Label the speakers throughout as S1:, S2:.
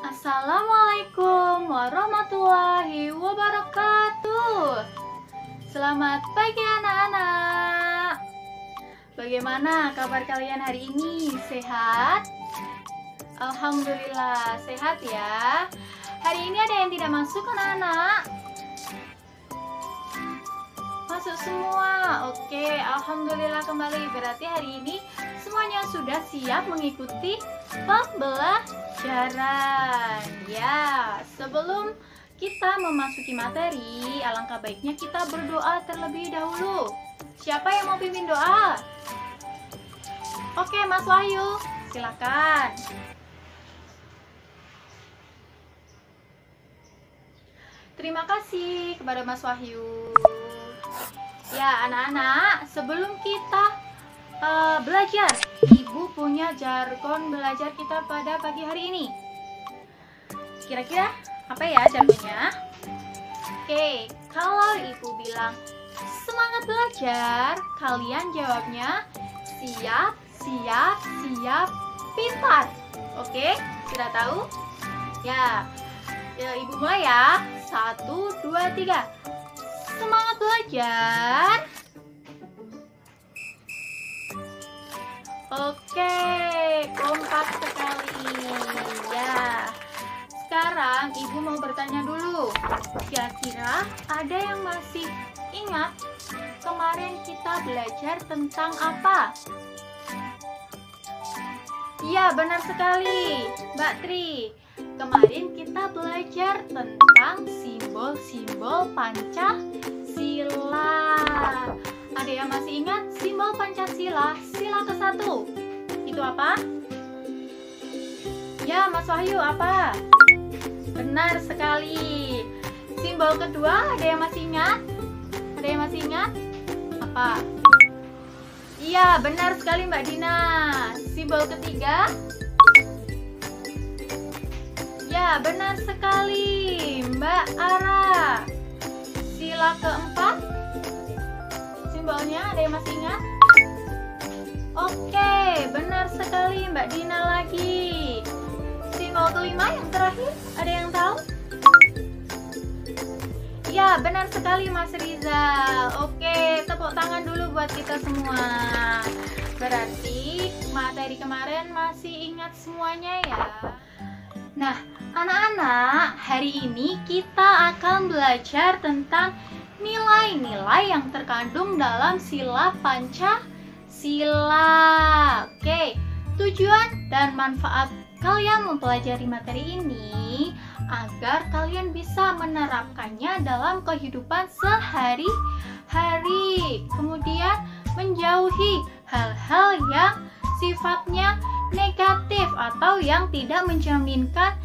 S1: Assalamualaikum warahmatullahi wabarakatuh. Selamat pagi anak-anak. Bagaimana kabar kalian hari ini? Sehat? Alhamdulillah sehat ya. Hari ini ada yang tidak masuk anak-anak? Masuk semua. Oke, alhamdulillah kembali. Berarti hari ini semuanya sudah siap mengikuti pembelajaran. Ya, sebelum kita memasuki materi, alangkah baiknya kita berdoa terlebih dahulu. Siapa yang mau pimpin doa? Oke, Mas Wahyu, silakan. Terima kasih kepada Mas Wahyu. Ya, anak-anak, sebelum kita belajar, Ibu punya jargon belajar kita pada pagi hari ini. Kira-kira apa ya jargonnya? Oke, kalau Ibu bilang semangat belajar, kalian jawabnya siap, siap, siap, pintar. Oke, sudah tahu? Ya, Ibu mulai ya. 1, 2, 3. Semangat belajar. Oke, kompak sekali. Ya. Sekarang Ibu mau bertanya dulu. Kira-kira ada yang masih ingat kemarin kita belajar tentang apa? Iya, benar sekali, Mbak Tri. Kemarin kita belajar tentang simbol-simbol Pancasila. Ada yang masih ingat simbol Pancasila? Sila ke-1 itu apa? Ya, Mas Wahyu, apa? Benar sekali. Simbol kedua, ada yang masih ingat? Ada yang masih ingat? Apa? Iya, benar sekali Mbak Dina. Simbol ketiga? Ya, benar sekali Mbak Ara. Sila keempat, simbolnya ada yang masih ingat? Oke, benar sekali Mbak Dina lagi. Simbol kelima yang terakhir, ada yang tahu? Ya, benar sekali Mas Rizal. Oke, tepuk tangan dulu buat kita semua. Berarti materi kemarin masih ingat semuanya ya. Nah, anak-anak, hari ini kita akan belajar tentang nilai-nilai yang terkandung dalam sila Pancasila. Oke, tujuan dan manfaat kalian mempelajari materi ini agar kalian bisa menerapkannya dalam kehidupan sehari-hari. Kemudian menjauhi hal-hal yang sifatnya negatif atau yang tidak mencerminkan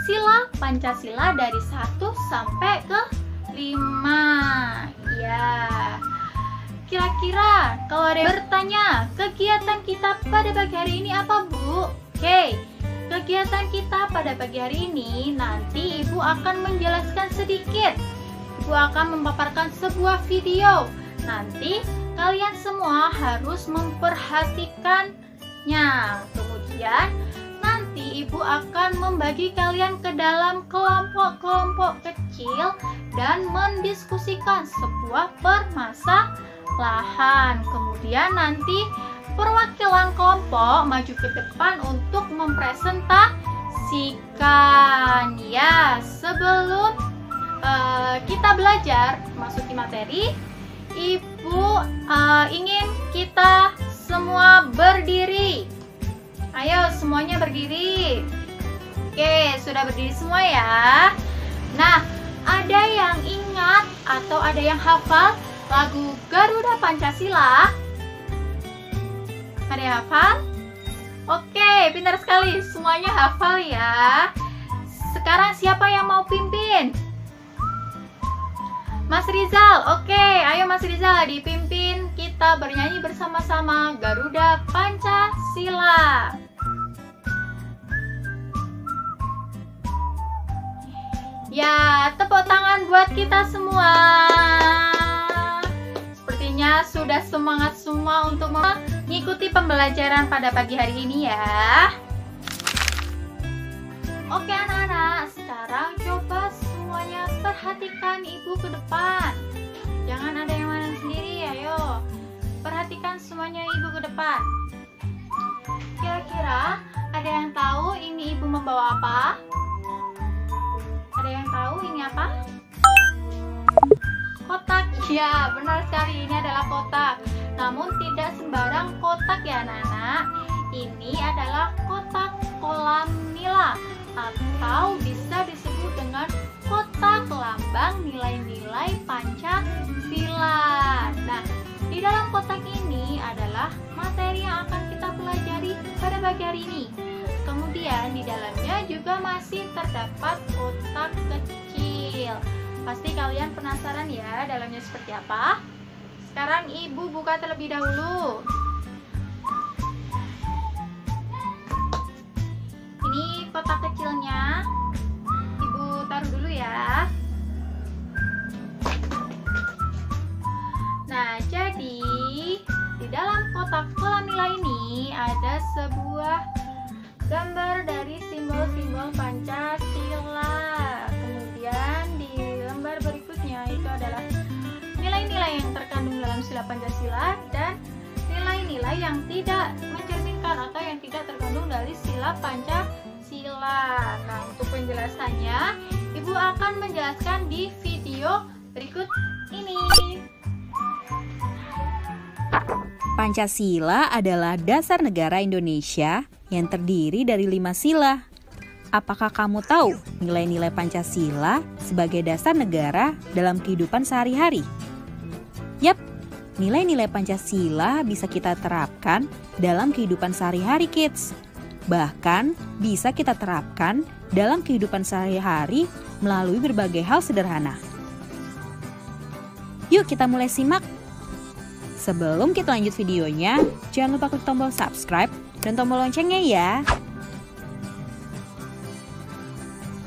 S1: sila Pancasila dari 1 sampai ke 5. Ya. Kira-kira kalau ada yang bertanya, kegiatan kita pada pagi hari ini apa, Bu? Oke. Kegiatan kita pada pagi hari ini nanti Ibu akan menjelaskan sedikit. Ibu akan memaparkan sebuah video. Nanti kalian semua harus memperhatikannya. Kemudian nanti Ibu akan membagi kalian ke dalam kelompok-kelompok kecil dan mendiskusikan sebuah permasalahan. Kemudian nanti perwakilan kelompok maju ke depan untuk mempresentasikan. Ya, sebelum kita belajar masuki materi, Ibu ingin kita semua berdiri. Ayo semuanya berdiri. Oke, sudah berdiri semua ya. Nah, ada yang ingat atau ada yang hafal lagu Garuda Pancasila? Ada yang hafal? Oke, pintar sekali. Semuanya hafal ya. Sekarang siapa yang mau pimpin? Mas Rizal. Oke, ayo Mas Rizal dipimpin. Kita bernyanyi bersama-sama Garuda Pancasila. Ya, tepuk tangan buat kita semua. Sepertinya sudah semangat semua untuk mengikuti pembelajaran pada pagi hari ini ya. Oke anak-anak, sekarang coba semuanya perhatikan ibu ke depan. Jangan ada yang mana sendiri, ayo. Perhatikan semuanya ibu ke depan. Kira-kira ada yang tahu ini ibu membawa apa? Ada yang tahu ini apa? Kotak. Ya, benar sekali, ini adalah kotak. Namun tidak sembarang kotak ya anak-anak. Ini adalah kotak kolam nila, atau bisa disebut dengan kotak lambang nilai-nilai Pancasila. Nah, di dalam kotak ini adalah materi yang akan kita pelajari pada pagi hari ini. Kemudian di dalamnya juga masih terdapat kotak kecil. Pasti kalian penasaran ya dalamnya seperti apa? Sekarang ibu buka terlebih dahulu. Ini kotak kecilnya. Ibu taruh dulu ya. Nah, jadi di dalam kotak kolam nilai ini ada sebuah gambar dari simbol-simbol Pancasila. Kemudian di lembar berikutnya itu adalah nilai-nilai yang terkandung dalam sila Pancasila dan nilai-nilai yang tidak mencerminkan atau yang tidak terkandung dari sila Pancasila. Nah, untuk penjelasannya, Ibu akan menjelaskan di video berikut ini.
S2: Pancasila adalah dasar negara Indonesia yang terdiri dari 5 sila. Apakah kamu tahu nilai-nilai Pancasila sebagai dasar negara dalam kehidupan sehari-hari? Yap, nilai-nilai Pancasila bisa kita terapkan dalam kehidupan sehari-hari, kids. Bahkan bisa kita terapkan dalam kehidupan sehari-hari melalui berbagai hal sederhana. Yuk kita mulai simak. Sebelum kita lanjut videonya, jangan lupa klik tombol subscribe dan tombol loncengnya ya.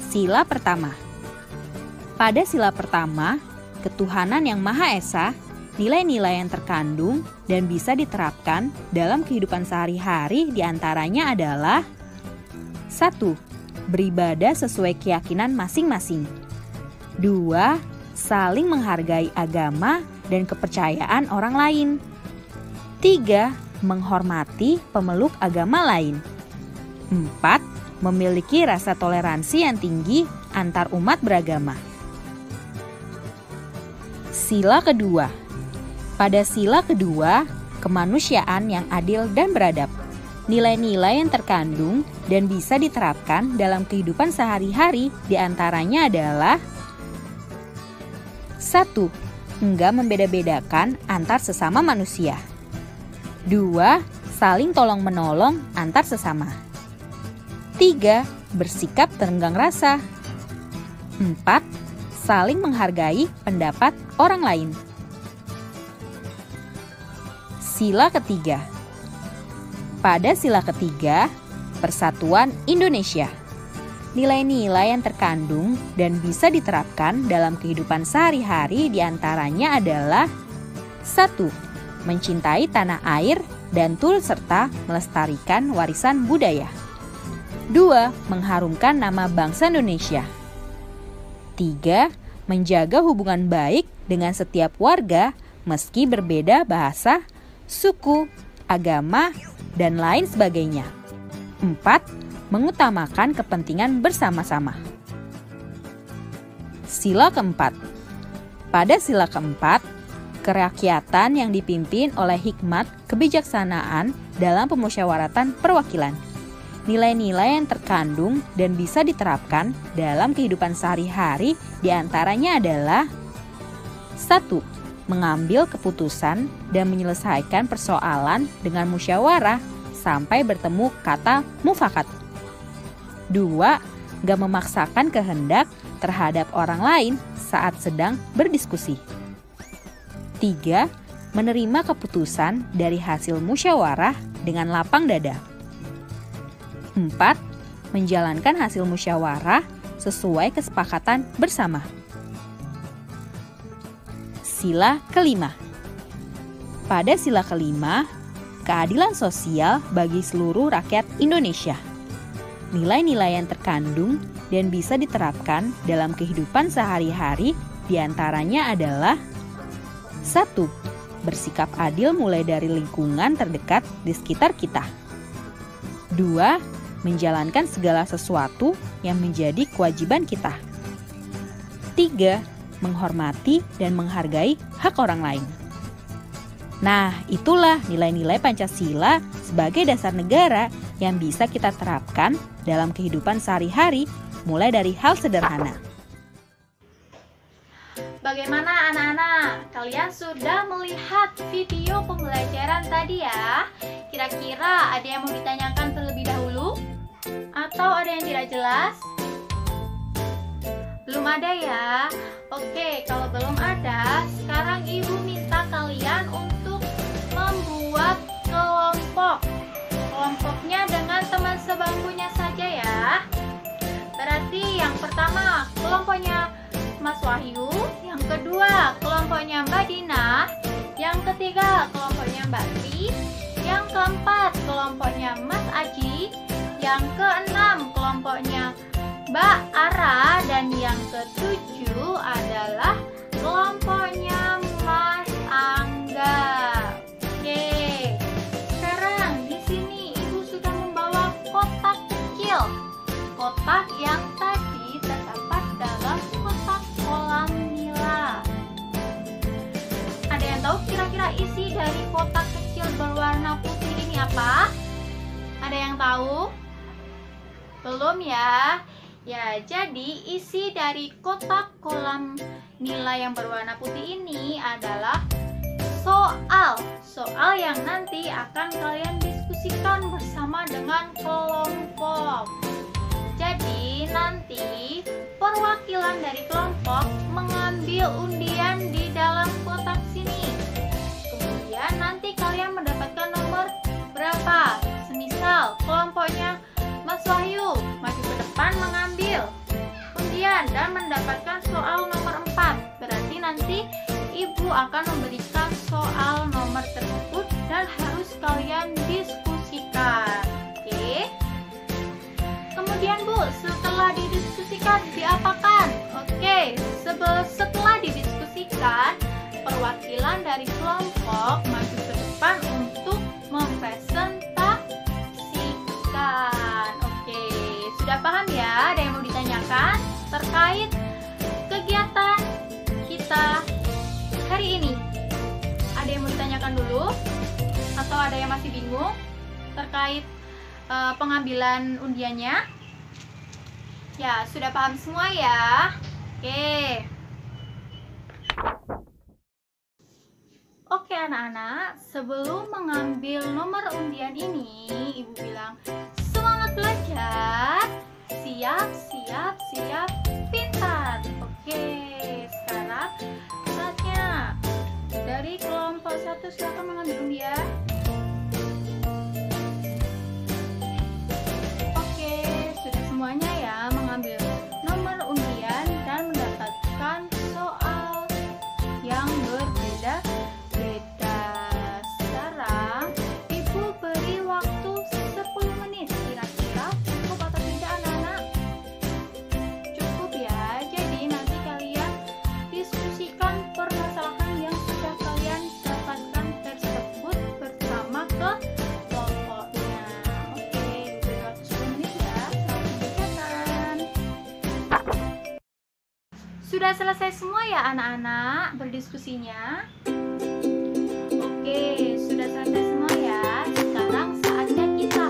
S2: Sila pertama. Pada sila pertama, ketuhanan yang Maha Esa, nilai-nilai yang terkandung dan bisa diterapkan dalam kehidupan sehari-hari diantaranya adalah 1. Beribadah sesuai keyakinan masing-masing. 2. Saling menghargai agama dan kepercayaan orang lain. 3. Menghormati pemeluk agama lain. 4. Memiliki rasa toleransi yang tinggi antar umat beragama. Sila kedua. Pada sila kedua, kemanusiaan yang adil dan beradab. Nilai-nilai yang terkandung dan bisa diterapkan dalam kehidupan sehari-hari diantaranya adalah 1. Enggak membeda-bedakan antar sesama manusia. 2. Saling tolong-menolong antar sesama. 3. Bersikap tenggang rasa. 4. Saling menghargai pendapat orang lain. Sila ketiga. Pada sila ketiga, Persatuan Indonesia. Nilai-nilai yang terkandung dan bisa diterapkan dalam kehidupan sehari-hari diantaranya adalah 1. Mencintai tanah air dan turut serta melestarikan warisan budaya. 2. Mengharumkan nama bangsa Indonesia. 3. Menjaga hubungan baik dengan setiap warga meski berbeda bahasa, suku, agama, dan lain sebagainya. 4. Mengutamakan kepentingan bersama-sama. Sila keempat. Pada sila keempat, kerakyatan yang dipimpin oleh hikmat kebijaksanaan dalam pemusyawaratan perwakilan. Nilai-nilai yang terkandung dan bisa diterapkan dalam kehidupan sehari-hari diantaranya adalah 1. Mengambil keputusan dan menyelesaikan persoalan dengan musyawarah sampai bertemu kata mufakat. 2. Gak memaksakan kehendak terhadap orang lain saat sedang berdiskusi. 3. Menerima keputusan dari hasil musyawarah dengan lapang dada. 4. Menjalankan hasil musyawarah sesuai kesepakatan bersama. Sila kelima. Pada sila kelima, keadilan sosial bagi seluruh rakyat Indonesia. nilai-nilai yang terkandung dan bisa diterapkan dalam kehidupan sehari-hari diantaranya adalah 1. Bersikap adil mulai dari lingkungan terdekat di sekitar kita. 2. Menjalankan segala sesuatu yang menjadi kewajiban kita. 3. Menghormati dan menghargai hak orang lain. Nah, itulah nilai-nilai Pancasila sebagai dasar negara yang bisa kita terapkan dalam kehidupan sehari-hari, mulai dari hal sederhana.
S1: Bagaimana anak-anak? Kalian sudah melihat video pembelajaran tadi ya? Kira-kira ada yang mau ditanyakan terlebih dahulu? Atau ada yang tidak jelas? Belum ada ya? Oke, kalau belum ada, sekarang Ibu minta kalian untuk membuat kelompok. Kelompoknya dengan teman sebangkunya saja ya. Berarti yang pertama kelompoknya Mas Wahyu, yang kedua kelompoknya Mbak Dina, yang ketiga kelompoknya Mbak Tri, yang keempat kelompoknya Mas Aji, yang keenam kelompoknya Mbak Ara, dan yang ketujuh adalah kelompoknya Mas Angga. Oke, sekarang di sini Ibu sudah membawa kotak kecil, kotak yang tadi terdapat dalam kotak kolam nila. Ada yang tahu kira-kira isi dari kotak kecil berwarna putih ini apa? Ada yang tahu? Belum ya? Ya, jadi isi dari kotak kolam nila yang berwarna putih ini adalah soal yang nanti akan kalian diskusikan bersama dengan kelompok. Jadi nanti perwakilan dari kelompok mengambil undian di dalam kotak sini. Kemudian nanti kalian mendapatkan nomor berapa? Semisal kelompoknya Mas Wahyu maju ke depan mengambil undian dan mendapatkan soal nomor 4. Berarti nanti Ibu akan memberikan soal nomor tersebut dan harus kalian diskusikan. Oke. Kemudian Bu, setelah didiskusikan diapakan? Oke, setelah didiskusikan, perwakilan dari kelompok maju ke depan untuk mempresentasikan. Oke, sudah paham ya? Ada yang mau ditanyakan terkait kegiatan kita hari ini? Ada yang mau ditanyakan dulu? Atau ada yang masih bingung terkait pengambilan undiannya? Ya, sudah paham semua ya? Oke. Oke anak-anak, sebelum mengambil nomor undian ini, Ibu bilang semangat belajar, siap, siap, siap, pintar. Oke, sekarang saatnya dari kelompok 1 silakan mengambil undian. Oke, sudah semuanya ya mengambil nomor undian dan mendapatkan soal yang berbeda-beda. Sekarang Ibu beri waktu 10 menit. Kira-kira cukup atau tidak anak-anak? Cukup ya. Jadi nanti kalian diskusikan permasalahan yang sudah kalian dapatkan tersebut bersama kelompoknya. Oke, beri waktu 10 menit ya. Selamat mengerjakan. Sudah selesai semua ya anak-anak berdiskusinya? Oke, sudah selesai semua ya. Sekarang saatnya kita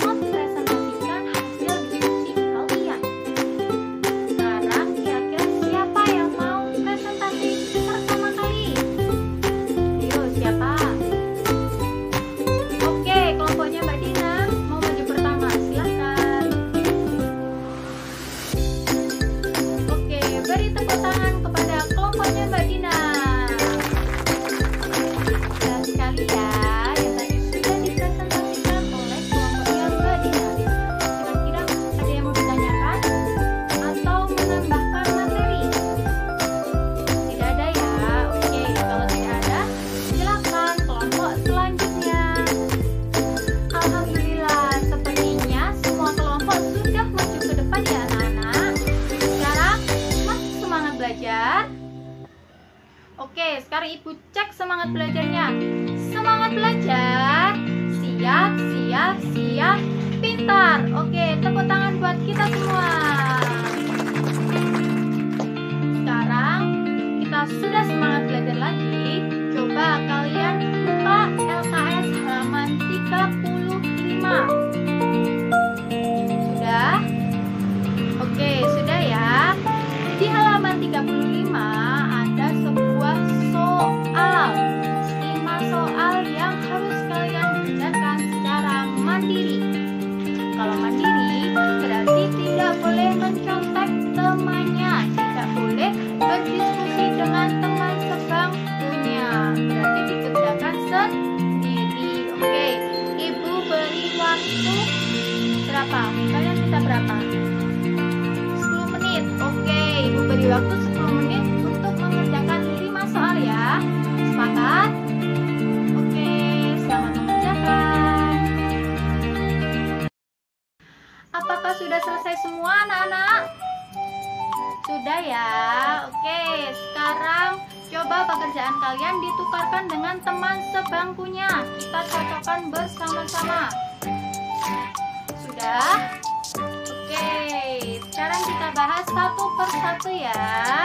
S1: mempresentasikan hasil diskusi kalian. Sekarang kira-kira siapa yang mau presentasi pertama kali? Ayo, siapa? Oke, kelompoknya Mbak Dina mau maju pertama, silakan. Oke, beri tepuk tangan kepada kelompoknya Mbak Dina. Sekali ya, yang tadi sudah dipresentasikan oleh kelompoknya Mbak Dina. Kira-kira ada yang mau ditanyakan atau menambahkan materi? Tidak ada ya? Oke, kalau tidak ada, silakan kelompok selanjutnya. Alhamdulillah, sepertinya semua kelompok sudah Oke, sekarang Ibu cek semangat belajarnya. Semangat belajar. Siap, siap, siap. Pintar. Oke, tepuk tangan buat kita semua. Sekarang kita sudah semangat belajar lagi. Coba kalian buka LKS halaman 35. Sudah? Oke, sudah ya. Di halaman 35 ada sebuah soal. 5 soal yang harus kalian kerjakan secara mandiri. Kalau mandiri berarti tidak boleh mencontek temannya, tidak boleh berdiskusi dengan teman sebangkunya. Berarti dikerjakan sendiri. Oke, Ibu beri waktu berapa? Kalian minta berapa? 10 menit. Oke, Ibu beri waktu 10 menit untuk mengerjakan 5 soal ya. Sepakat? Oke, selamat mengerjakan. Apakah sudah selesai semua anak-anak? Sudah ya. Oke, sekarang coba pekerjaan kalian ditukarkan dengan teman sebangkunya. Kita cocokkan bersama-sama. Sudah? Oke, sekarang kita bahas satu persatu ya.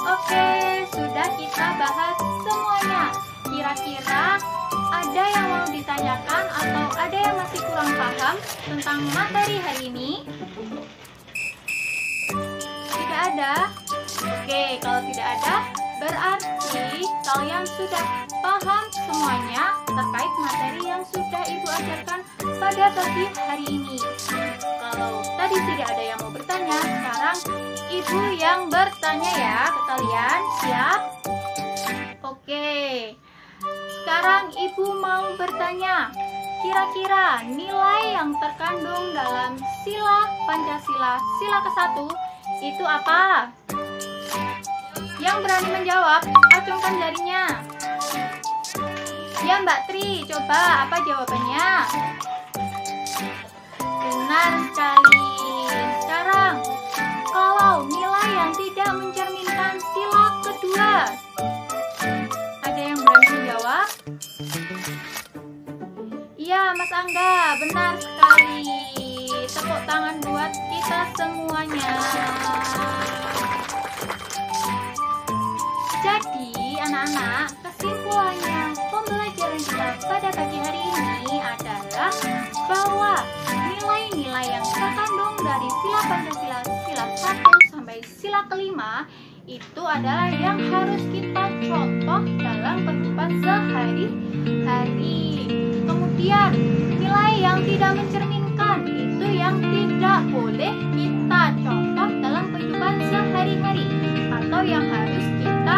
S1: Oke, sudah kita bahas semuanya. Kira-kira ada yang mau ditanyakan atau ada yang masih kurang paham tentang materi hari ini? Tidak ada? Oke, kalau tidak ada, berarti kalian sudah paham semuanya terkait materi yang sudah Ibu ajarkan pada pagi hari ini. Kalau tadi tidak ada yang mau bertanya, sekarang Ibu yang bertanya ya ke kalian. Siap? Oke. Sekarang Ibu mau bertanya, kira-kira nilai yang terkandung dalam sila Pancasila, sila ke-1 itu apa? Yang berani menjawab, acungkan jarinya. Ya Mbak Tri, coba apa jawabannya? Benar sekali. Sekarang, kalau nilai yang tidak mencerminkan sila kedua, ada yang berani menjawab? Iya Mas Angga, benar sekali. Tepuk tangan buat kita semuanya. Jadi anak-anak, kesimpulannya pembelajaran kita pada pagi hari ini adalah bahwa nilai-nilai yang terkandung dari sila Pancasila sila 1 sampai sila ke-5 itu adalah yang harus kita contoh dalam kehidupan sehari-hari. Kemudian nilai yang tidak mencerminkan itu yang tidak boleh kita contoh dalam kehidupan sehari-hari atau yang harus kita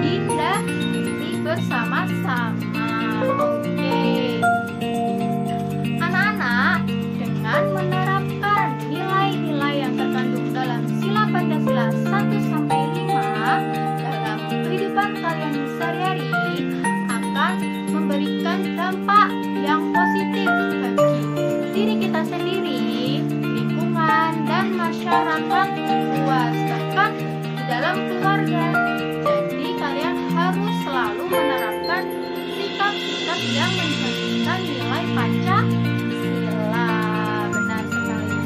S1: hindari bersama-sama. Oke. Anak-anak, dengan menerapkan nilai-nilai yang terkandung dalam sila Pancasila 1 sampai 5 dalam kehidupan kalian sehari-hari akan memberikan dampak yang positif bagi diri kita sendiri, lingkungan, dan masyarakat luas, bahkan di dalam keluarga. Jadi kalian harus selalu menerapkan sikap-sikap yang mencerminkan nilai Pancasila. Benar sekali.